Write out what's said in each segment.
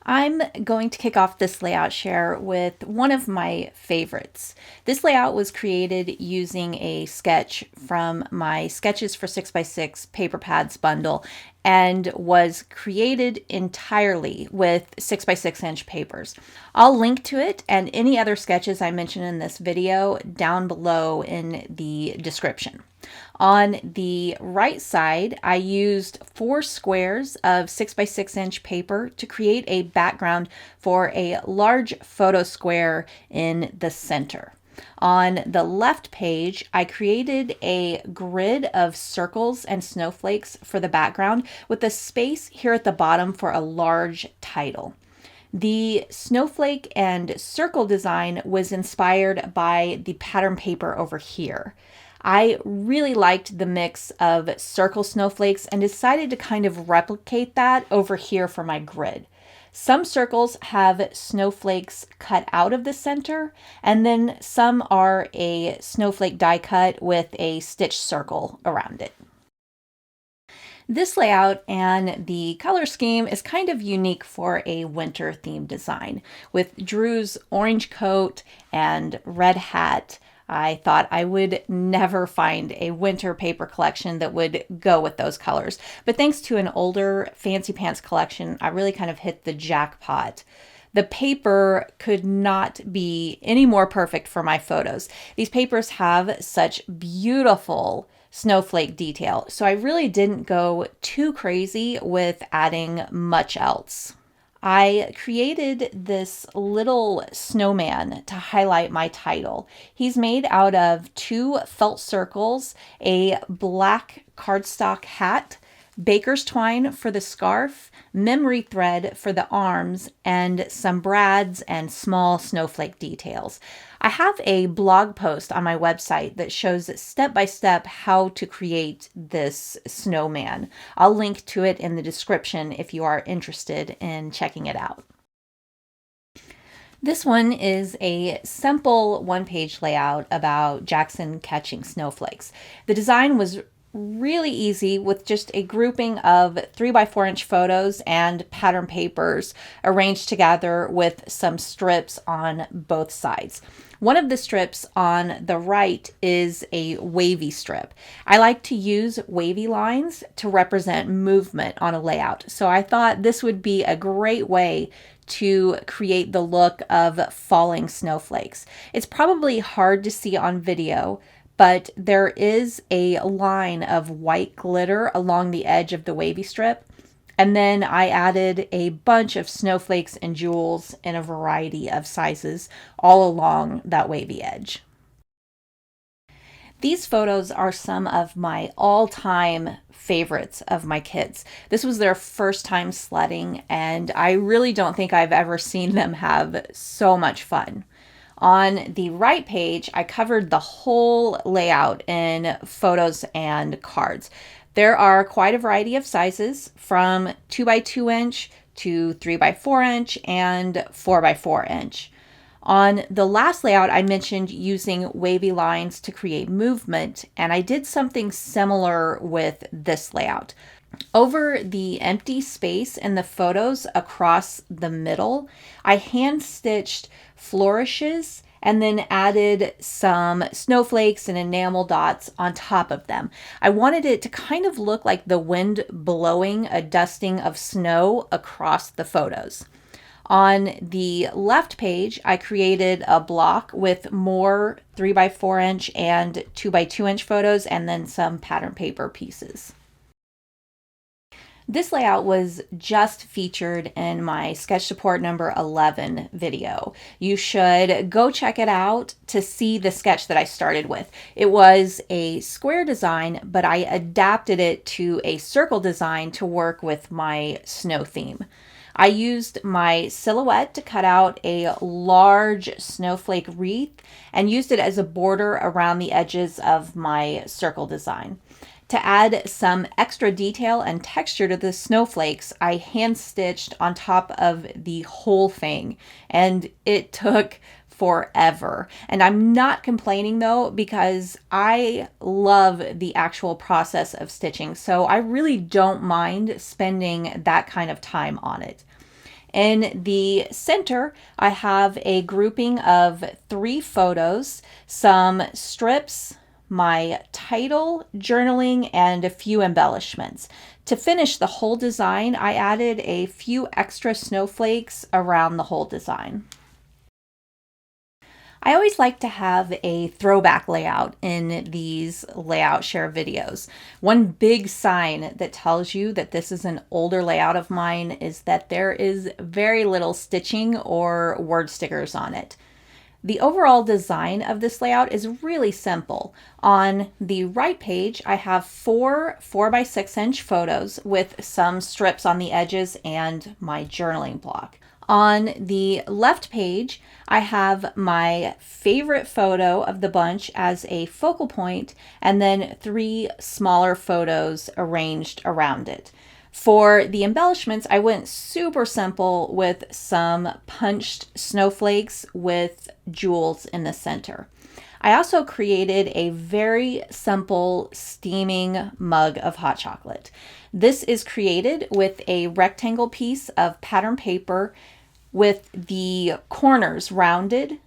I'm going to kick off this layout share with one of my favorites. This layout was created using a sketch from my Sketches for 6x6 paper pads bundle and was created entirely with 6x6 inch papers. I'll link to it and any other sketches I mention in this video down below in the description. On the right side, I used 4 squares of 6x6 inch paper to create a background for a large photo square in the center. On the left page, I created a grid of circles and snowflakes for the background with a space here at the bottom for a large title. The snowflake and circle design was inspired by the pattern paper over here. I really liked the mix of circle snowflakes and decided to kind of replicate that over here for my grid. Some circles have snowflakes cut out of the center, and then some are a snowflake die cut with a stitched circle around it. This layout and the color scheme is kind of unique for a winter themed design. With Drew's orange coat and red hat, I thought I would never find a winter paper collection that would go with those colors. But thanks to an older Fancy Pants collection, I really kind of hit the jackpot. The paper could not be any more perfect for my photos. These papers have such beautiful snowflake detail, so I really didn't go too crazy with adding much else. I created this little snowman to highlight my title. He's made out of 2 felt circles, a black cardstock hat, baker's twine for the scarf, memory thread for the arms, and some brads and small snowflake details. I have a blog post on my website that shows step by step how to create this snowman. I'll link to it in the description if you are interested in checking it out. This one is a simple one-page layout about Jackson catching snowflakes. The design was really easy with just a grouping of 3x4 inch photos and pattern papers arranged together with some strips on both sides. One of the strips on the right is a wavy strip. I like to use wavy lines to represent movement on a layout, so I thought this would be a great way to create the look of falling snowflakes. It's probably hard to see on video, but there is a line of white glitter along the edge of the wavy strip. And then I added a bunch of snowflakes and jewels in a variety of sizes all along that wavy edge. These photos are some of my all-time favorites of my kids. This was their first time sledding, and I really don't think I've ever seen them have so much fun. On the right page, I covered the whole layout in photos and cards. There are quite a variety of sizes from 2x2 inch to 3x4 inch and 4x4 inch. On the last layout, I mentioned using wavy lines to create movement, and I did something similar with this layout. Over the empty space in the photos across the middle, I hand stitched flourishes and then added some snowflakes and enamel dots on top of them. I wanted it to kind of look like the wind blowing a dusting of snow across the photos. On the left page, I created a block with more 3x4 inch and 2x2 inch photos and then some pattern paper pieces. This layout was just featured in my sketch support number 11 video. You should go check it out to see the sketch that I started with. It was a square design, but I adapted it to a circle design to work with my snow theme. I used my silhouette to cut out a large snowflake wreath and used it as a border around the edges of my circle design. To add some extra detail and texture to the snowflakes, I hand stitched on top of the whole thing, and it took forever. And I'm not complaining though, because I love the actual process of stitching, so I really don't mind spending that kind of time on it. In the center, I have a grouping of 3 photos, some strips, my title, journaling, and a few embellishments. To finish the whole design, I added a few extra snowflakes around the whole design. I always like to have a throwback layout in these layout share videos. One big sign that tells you that this is an older layout of mine is that there is very little stitching or word stickers on it. The overall design of this layout is really simple. On the right page, I have 4 4x6-inch photos with some strips on the edges and my journaling block. On the left page, I have my favorite photo of the bunch as a focal point, and then 3 smaller photos arranged around it. For the embellishments, I went super simple with some punched snowflakes with jewels in the center. I also created a very simple steaming mug of hot chocolate. This is created with a rectangle piece of pattern paper with the corners rounded,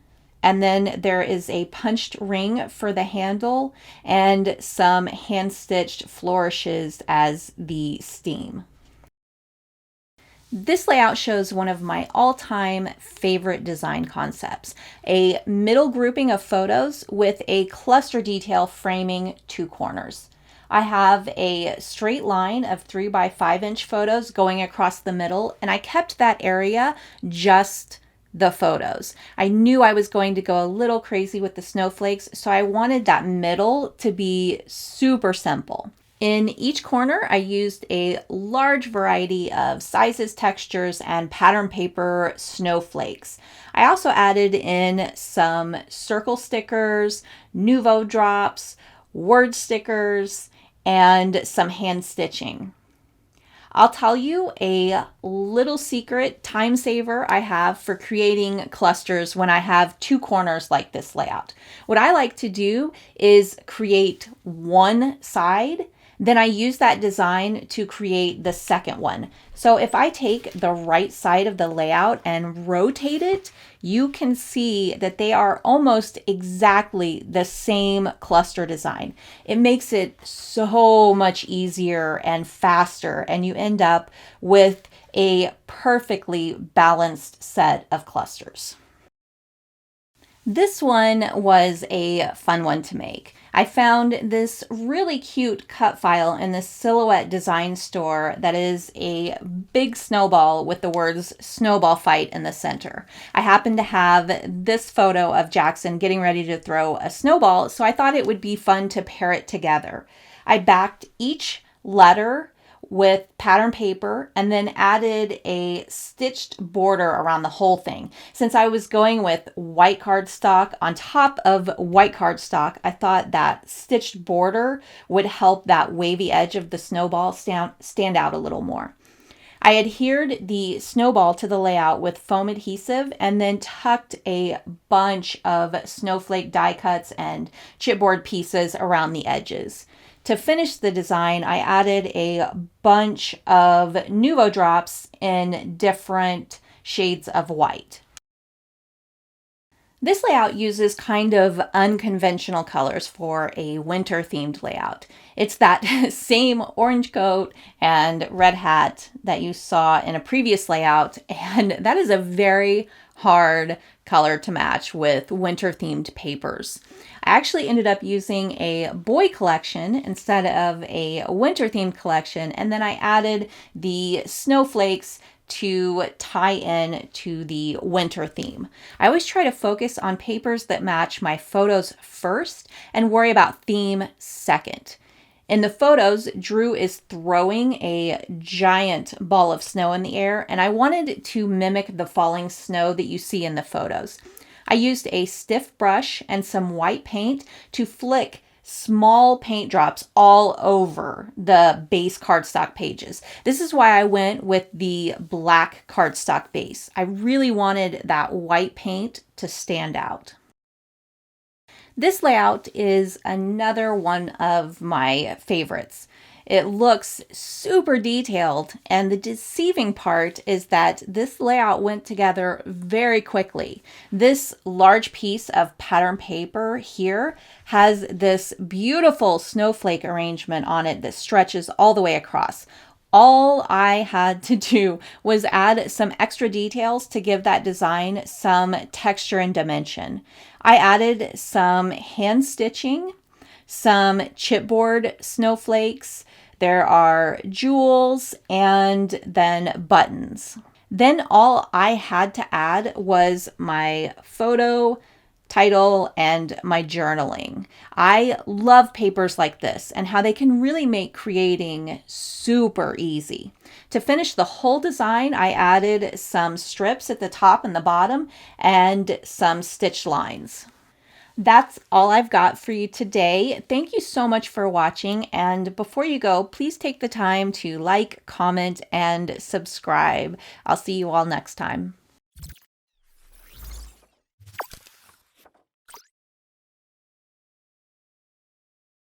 and then there is a punched ring for the handle and some hand-stitched flourishes as the steam. This layout shows one of my all-time favorite design concepts, a middle grouping of photos with a cluster detail framing 2 corners. I have a straight line of 3x5-inch photos going across the middle, and I kept that area just the photos. I knew I was going to go a little crazy with the snowflakes, so I wanted that middle to be super simple. In each corner, I used a large variety of sizes, textures, and pattern paper snowflakes. I also added in some circle stickers, nouveau drops, word stickers, and some hand stitching. I'll tell you a little secret time saver I have for creating clusters when I have 2 corners like this layout. What I like to do is create one side, then I use that design to create the second one. So if I take the right side of the layout and rotate it, you can see that they are almost exactly the same cluster design. It makes it so much easier and faster, and you end up with a perfectly balanced set of clusters. This one was a fun one to make. I found this really cute cut file in the Silhouette Design Store that is a big snowball with the words Snowball Fight in the center. I happen to have this photo of Jackson getting ready to throw a snowball, so I thought it would be fun to pair it together. I backed each letter with pattern paper and then added a stitched border around the whole thing. Since I was going with white cardstock on top of white cardstock, I thought that stitched border would help that wavy edge of the snowball stand out a little more. I adhered the snowball to the layout with foam adhesive and then tucked a bunch of snowflake die cuts and chipboard pieces around the edges. To finish the design, I added a bunch of nouveau drops in different shades of white. This layout uses kind of unconventional colors for a winter themed layout. It's that same orange coat and red hat that you saw in a previous layout, and that is a very hard color to match with winter themed papers. I actually ended up using a boy collection instead of a winter themed collection, and then I added the snowflakes to tie in to the winter theme. I always try to focus on papers that match my photos first and worry about theme second. In the photos, Drew is throwing a giant ball of snow in the air, and I wanted to mimic the falling snow that you see in the photos. I used a stiff brush and some white paint to flick small paint drops all over the base cardstock pages. This is why I went with the black cardstock base. I really wanted that white paint to stand out. This layout is another one of my favorites. It looks super detailed, and the deceiving part is that this layout went together very quickly. This large piece of pattern paper here has this beautiful snowflake arrangement on it that stretches all the way across. All I had to do was add some extra details to give that design some texture and dimension. I added some hand stitching, some chipboard snowflakes, there are jewels, and then buttons. Then all I had to add was my photo, title, and my journaling. I love papers like this and how they can really make creating super easy. To finish the whole design, I added some strips at the top and the bottom and some stitch lines. That's all I've got for you today. Thank you so much for watching. And before you go, please take the time to like, comment, and subscribe. I'll see you all next time.